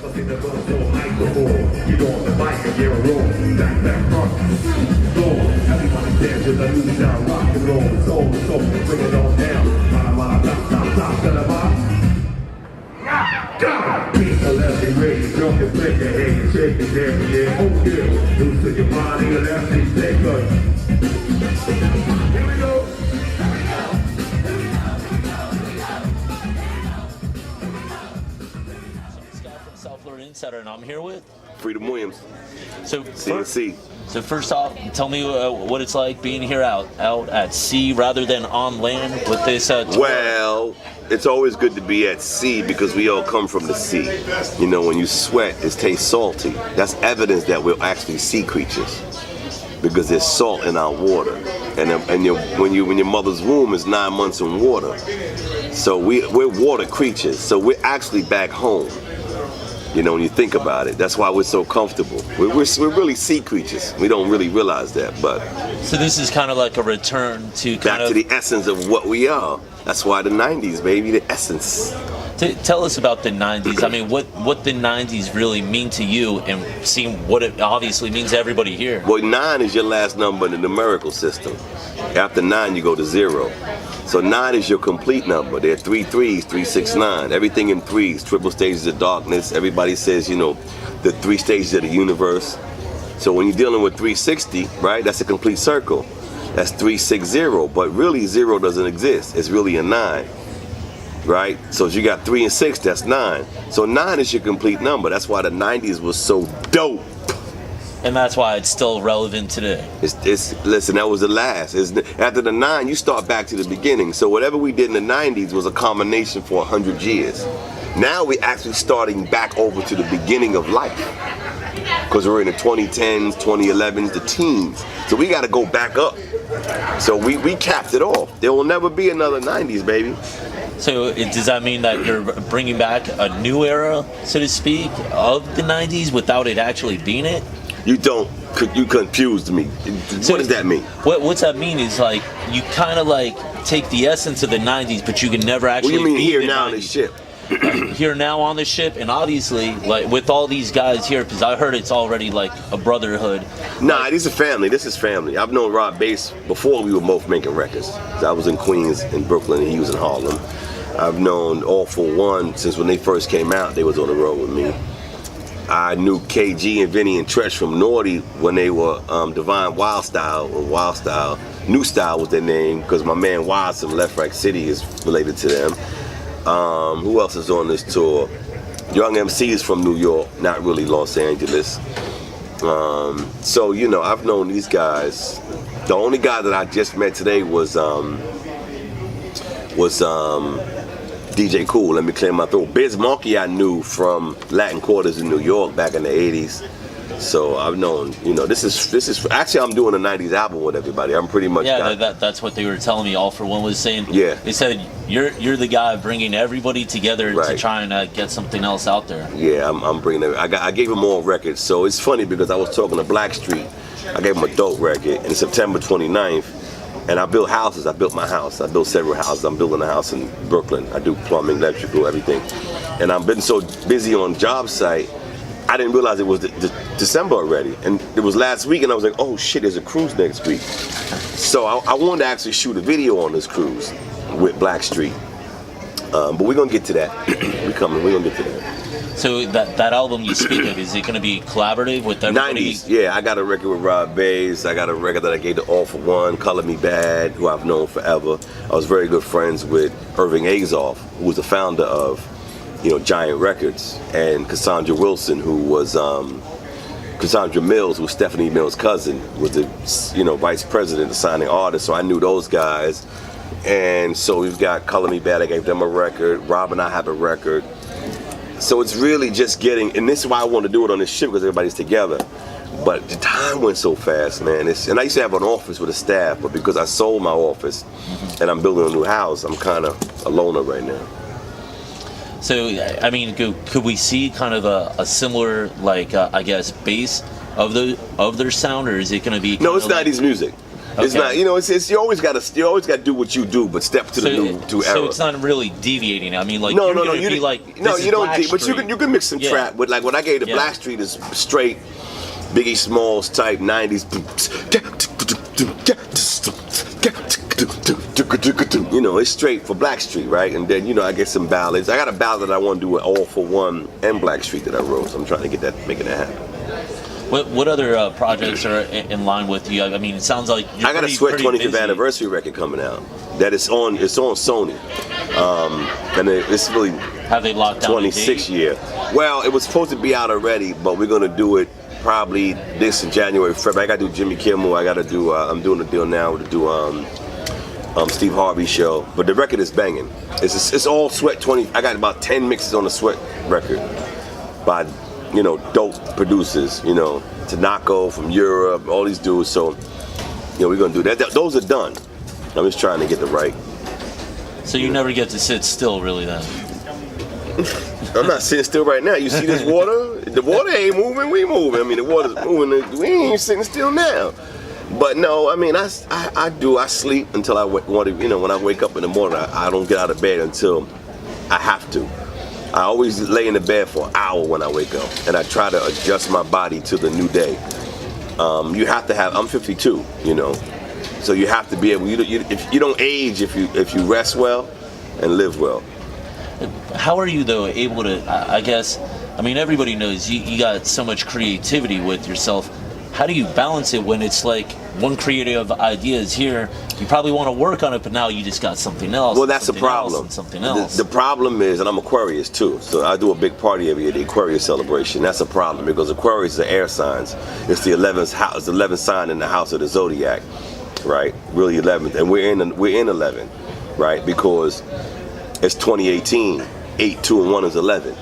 never seen the buzz so high before. Get on the bike and get a roll. Back front. Go. Everybody dance to the new sound. Rock and roll. Soul. Bring it on down. Stop. People left and raised, drunk and flick your head, shake it down, yeah, oh yeah. Loose to your body, your left knee, take us. Here we go. South Florida Insider, and I'm here with Freedom Williams. So CNC. So first off, tell me what it's like being here out at sea rather than on land with this. Well, it's always good to be at sea because we all come from the sea. You know, when you sweat, it tastes salty. That's evidence that we're actually sea creatures because there's salt in our water. And when your mother's womb is 9 months in water, so we're water creatures. So we're actually back home. You know, when you think about it, that's why we're so comfortable. We're really sea creatures. We don't really realize that, but so this is kind of like a return to back to the essence of what we are. That's why the 90s, baby, the essence. Tell us about the 90s. I mean, what the 90s really mean to you, and seeing what it obviously means to everybody here. Well, 9 is your last number in the numerical system. After 9, you go to 0. So 9 is your complete number. There are 3 3s, 3, 6, 9. Everything in threes, triple stages of darkness. Everybody says, you know, the 3 stages of the universe. So when you're dealing with 360, right, that's a complete circle. That's 360, but really 0 doesn't exist. It's really a 9, right? So if you got 3 and 6, that's 9. So 9 is your complete number. That's why the 90s was so dope. And that's why it's still relevant today. Listen, that was the last. After the 9, you start back to the beginning. So whatever we did in the 90s was a combination for 100 years. Now we're actually starting back over to the beginning of life. Because we're in the 2010s, 2011s, the teens. So we got to go back up. So we capped it off. There will never be another 90s, baby. So does that mean that you're bringing back a new era, so to speak, of the 90s without it actually being it? You confused me. So what does that mean? What's that mean is like you kind of like take the essence of the 90s, but you can never actually. What do you mean be here the now 90s. on the ship? Here now on the ship, and obviously like with all these guys here, because I heard it's already like a brotherhood. Nah, this is family. This is family. I've known Rob Bass before we were both making records. I was in Queens, in Brooklyn, and he was in Harlem. I've known All For One since when they first came out. They was on the road with me. I knew KG and Vinny and Tretch from Naughty when they were Divine Wild Style, or Wild Style. New Style was their name, because my man Wild from Left Right City is related to them. Who else is on this tour? Young MCs from New York, not really Los Angeles. So, you know, I've known these guys. The only guy that I just met today was DJ Cool. Let me clear my throat. Biz Monkey I knew from Latin Quarters in New York back in the 80s. So I've known, you know, this is actually I'm doing a 90s album with everybody. I'm pretty much that's what they were telling me. All For One was saying. Yeah. They said you're the guy bringing everybody together to try and get something else out there. Yeah, I'm bringing it. I gave them all records. So it's funny because I was talking to Blackstreet. I gave him a dope record in September 29th. And I built houses. I built my house. I built several houses. I'm building a house in Brooklyn. I do plumbing, electrical, everything. And I've been so busy on job site, I didn't realize it was December already. And it was last week, and I was like, oh shit, there's a cruise next week. So I wanted to actually shoot a video on this cruise with Blackstreet. But we're gonna get to that. We're gonna get to that. So that album you speak of, is it going to be collaborative with everybody? 90s, yeah. I got a record with Rob Bass. I got a record that I gave to All For One, Color Me Bad, who I've known forever. I was very good friends with Irving Azoff, who was the founder of, you know, Giant Records, and Cassandra Wilson, who was Cassandra Mills, who was Stephanie Mills' cousin, was the, you know, vice president of signing artists. So I knew those guys, and so we've got Color Me Bad. I gave them a record. Rob and I have a record. So it's really just getting, and this is why I want to do it on this ship, because everybody's together. But the time went so fast, man. And I used to have an office with a staff, but because I sold my office and I'm building a new house, I'm kind of a loner right now. So, I mean, could we see kind of a similar, like, I guess, base of their sound, or is it going to be? No, it's 90s music. It's not, you know, it's you always got to do what you do, but step to the new era. So it's not really deviating. I mean, like no, you're no, no, gonna be like no, this you is don't. Black But Street. you can mix some Yeah. trap. But like what I gave to Yeah. Black Street is straight Biggie Smalls type 90s. You know, it's straight for Black Street, right? And then, you know, I get some ballads. I got a ballad that I want to do with All for One and Black Street that I wrote. So I'm trying to making that happen. What other projects are in line with you? I mean, it sounds like you're I got a Sweat 25th anniversary record coming out. That is on. It's on Sony, and it's really Have they locked down 26 year. Well, it was supposed to be out already, but we're gonna do it probably this in January, February. I gotta do Jimmy Kimmel. I gotta do. I'm doing a deal now to do Steve Harvey show. But the record is banging. It's all Sweat 20. I got about 10 mixes on the Sweat record by, you know, dope producers. You know, Tanako from Europe, all these dudes. So, you know, we're gonna do that. Those are done. I'm just trying to get the right. So you never get to sit still, really, then? I'm not sitting still right now. You see this water? The water ain't moving, we moving. I mean, the water's moving, we ain't sitting still now. But no, I mean, I do. I sleep until I want to, you know, when I wake up in the morning, I don't get out of bed until I have to. I always lay in the bed for an hour when I wake up, and I try to adjust my body to the new day. You have to have, I'm 52, you know, so you have to be able, if you don't age if you rest well and live well. How are you though able to? I guess, I mean, everybody knows you got so much creativity with yourself. How do you balance it when it's like one creative idea is here, you probably want to work on it, but now you just got something else? Well, that's the problem. Something else. The problem is, and I'm Aquarius too, so I do a big party every year, the Aquarius celebration. That's a problem because Aquarius is the air signs. It's the 11th house, the 11th sign in the house of the zodiac, right? Really 11th, and we're in 11, right? Because it's 2018. 8, 2, and 1 is 11.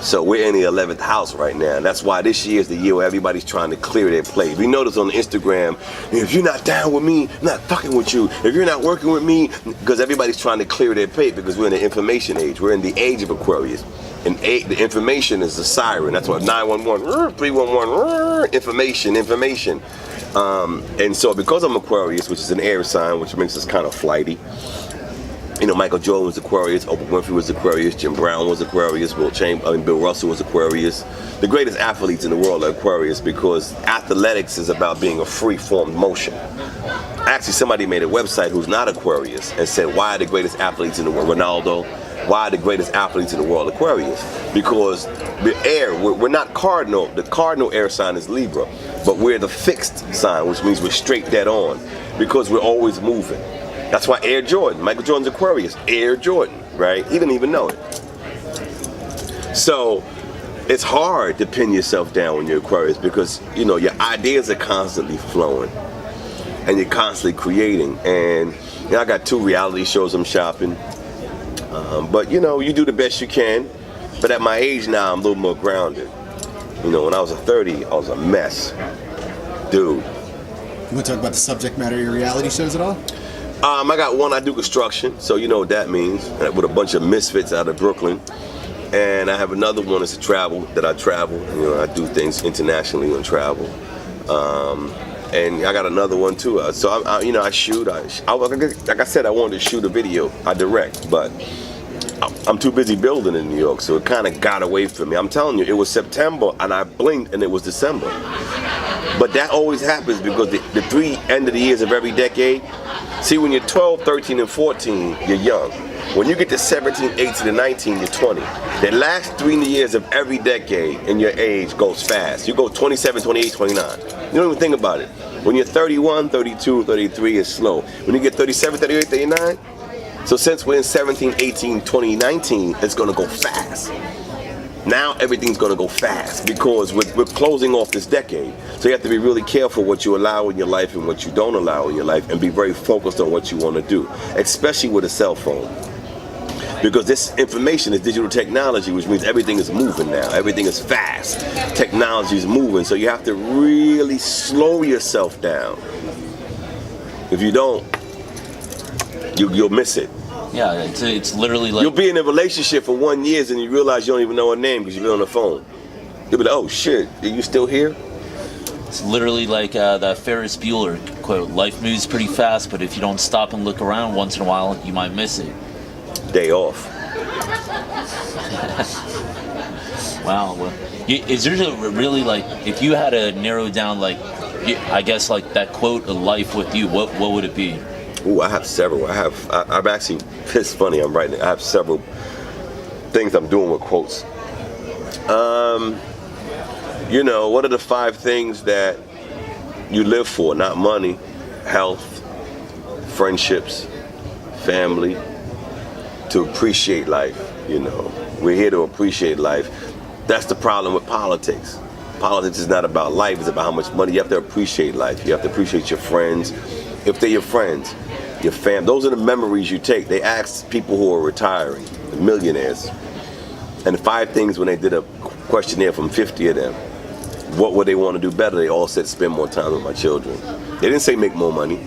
So we're in the 11th house right now. That's why this year is the year where everybody's trying to clear their plate. If you notice on Instagram, if you're not down with me, I'm not fucking with you. If you're not working with me, because everybody's trying to clear their plate because we're in the information age. We're in the age of Aquarius. And the information is the siren. That's what 911, 311, information. And so because I'm Aquarius, which is an air sign, which makes us kind of flighty. You know, Michael Jordan was Aquarius, Oprah Winfrey was Aquarius, Jim Brown was Aquarius, Bill Russell was Aquarius. The greatest athletes in the world are Aquarius because athletics is about being a free-form motion. Actually, somebody made a website who's not Aquarius and said, why are the greatest athletes in the world, Ronaldo, why are the greatest athletes in the world Aquarius? Because the air, we're not cardinal. The cardinal air sign is Libra, but we're the fixed sign, which means we're straight dead on because we're always moving. That's why Air Jordan, Michael Jordan's Aquarius, Air Jordan, right? He didn't even know it. So it's hard to pin yourself down when you're Aquarius because, you know, your ideas are constantly flowing and you're constantly creating. And you know, I got 2 reality shows I'm shopping. But, you know, you do the best you can. But at my age now, I'm a little more grounded. You know, when I was a 30, I was a mess. Dude. You want to talk about the subject matter of your reality shows at all? I got one, I do construction, so you know what that means, with a bunch of misfits out of Brooklyn. And I have another one that's that I travel. You know, I do things internationally on travel. And I got another one too. So I shoot. Like I said, I wanted to shoot a video. I direct, but I'm too busy building in New York, so it kind of got away from me. I'm telling you, it was September, and I blinked, and it was December. But that always happens because the 3 end of the years of every decade. See, when you're 12, 13, and 14, you're young. When you get to 17, 18, and 19, you're 20. The last 3 years of every decade in your age goes fast. You go 27, 28, 29. You don't even think about it. When you're 31, 32, 33, it's slow. When you get 37, 38, 39, so since we're in 17, 18, 20, 19, it's gonna go fast. Now everything's gonna go fast because we're closing off this decade. So you have to be really careful what you allow in your life and what you don't allow in your life and be very focused on what you wanna do, especially with a cell phone. Because this information is digital technology, which means everything is moving now. Everything is fast. Technology is moving, so you have to really slow yourself down. If you don't, you'll miss it. Yeah, it's literally like... You'll be in a relationship for 1 year and you realize you don't even know her name because you've been on the phone. You'll be like, oh shit, are you still here? It's literally like that Ferris Bueller quote: "Life moves pretty fast, but if you don't stop and look around once in a while, you might miss it." Day off. Wow. Well, is there really like, if you had to narrow down like, I guess like that quote of life with you, what would it be? Ooh, I have several. I'm actually, it's funny, I have several things I'm doing with quotes. You know, what are the 5 things that you live for? Not money, health, friendships, family, to appreciate life, you know. We're here to appreciate life. That's the problem with politics. Politics is not about life, it's about how much money. You have to appreciate life. You have to appreciate your friends. If they're your friends, your fam, those are the memories you take. They asked people who are retiring, the millionaires, and the 5 things when they did a questionnaire from 50 of them, what would they want to do better? They all said spend more time with my children. They didn't say make more money.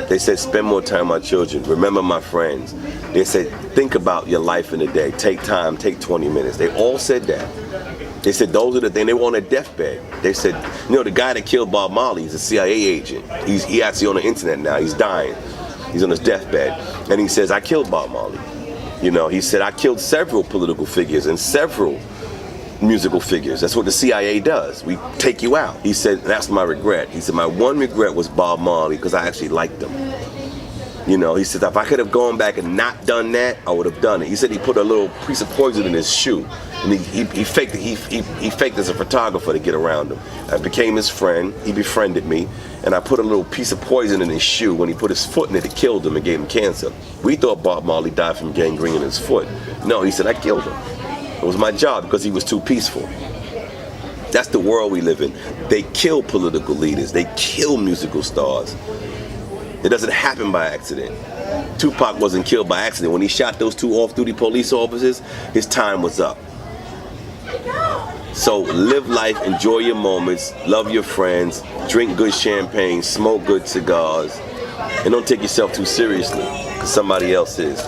They said spend more time with my children, remember my friends. They said think about your life in a day, take time, take 20 minutes. They all said that. They said those are the things. They were on their deathbed. They said, you know, the guy that killed Bob Marley is a CIA agent. He actually on the internet now. He's dying. He's on his deathbed. And he says, I killed Bob Marley. You know, he said, I killed several political figures and several musical figures. That's what the CIA does. We take you out. He said, that's my regret. He said, my one regret was Bob Marley because I actually liked him. You know, he said, if I could have gone back and not done that, I would have done it. He said he put a little piece of poison in his shoe, and he faked it. He faked as a photographer to get around him. I became his friend. He befriended me, and I put a little piece of poison in his shoe. When he put his foot in it, it killed him and gave him cancer. We thought Bob Marley died from gangrene in his foot. No, he said, I killed him. It was my job because he was too peaceful. That's the world we live in. They kill political leaders. They kill musical stars. It doesn't happen by accident. Tupac wasn't killed by accident. When he shot those 2 off-duty police officers, his time was up. So live life, enjoy your moments, love your friends, drink good champagne, smoke good cigars, and don't take yourself too seriously, because somebody else is.